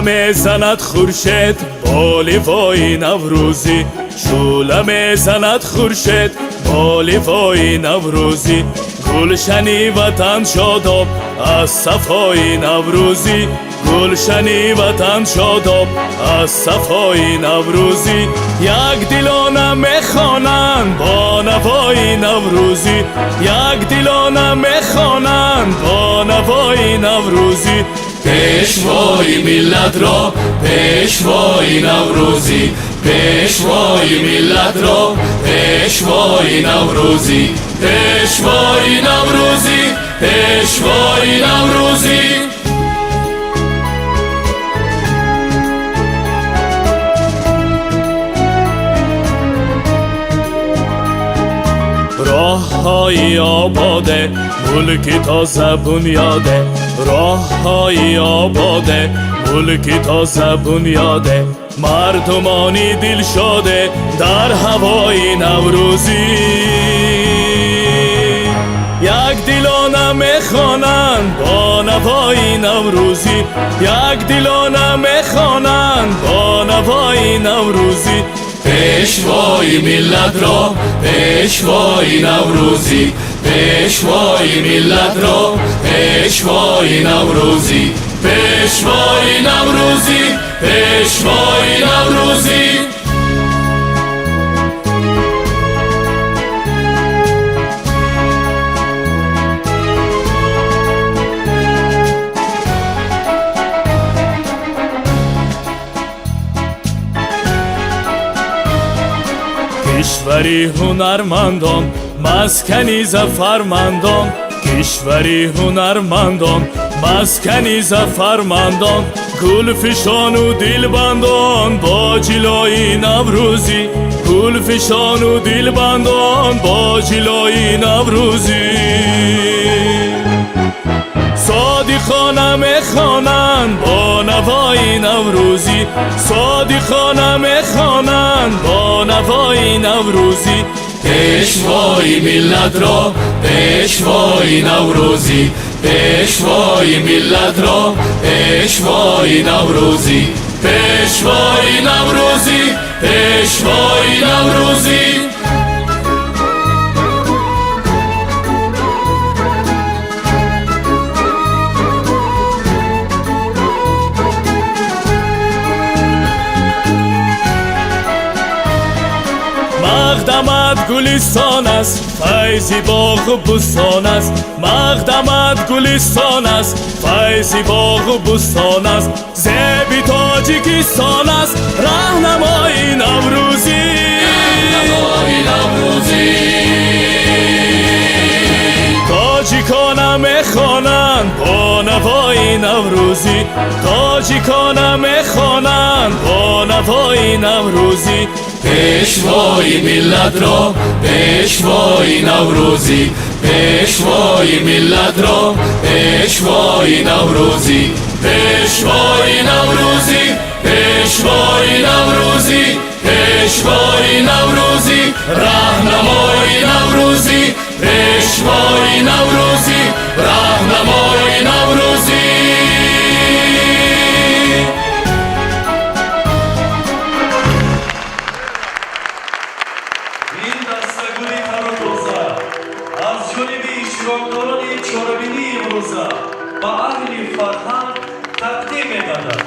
میزند خورشید با لوای نوروزی، شعله میزند خورشید با لوای نوروزی. گلشنی وطن شاداب از صفای نوروزی، گلشنی وطن شاداب از صفای نوروزی. یک دلانه میخوانند با نوای نوروزی، یک دلانه میخوانند با نوای نوروزی. پیشوای ملت را پیشوای نوروزی، پیشوای ملت را پیشوای نوروزی، پیشوای نوروزی، پیشوای نوروزی. راه های آباده ملکی تازه بنیاده، راه های آباده ملکی تازه بنیاده. مردمانی دل شاده در هوای نوروزی، یک دلانه میخوانند با نوای نوروزی، یک دلانه میخوانند با نوای نوروزی. پیشوای ملت را پیشوای نوروزی، پیشوای ملت را پیشوای نوروزی، پیشوای نوروزی، پیشوای نوروزی. کشوری هنرمندان مسکنی زفرمندان، کشوری هنرمندان مسکنی زفرمندان. گلفشان و دلبندان با جلوی نوروزی، گلفشان و دلبندان با جلوی نوروزی. صادقانه میخوانند با نوای نوروزی، صادقانه میخوانند با نوای نوروزی. پیشوای ملت را پیشوای نوروزی، پیشوای ملت را پیشوای نوروزی، پیشوای نوروزی، پیشوای نوروزی. مقدمت گلستان است فیضی باغ و بستان است، مقدمت گلستان است فیضی باغ و بستان است. زیب تاجیکستان است راهنمای نوروزی، راهنمای نوروزی. تاجیکانه میخوانند با نوای نوروزی، تاجیکانه میخوانند با نوای نوروزی. پیشوای ملت را پیشوای نوروزی، پیشوای ملت را پیشوای نوروزی، پیشوای نوروزی، پیشوای نوروزی، پیشوای نوروزی. راهنمای نوروزی، پیشوای نوروزی، راهنمای نوروزی. این دستگلی ترازه از جانب اشتراکداران چهاربینی امروزه به اهل فرهنگ تقدیم می‌گردد.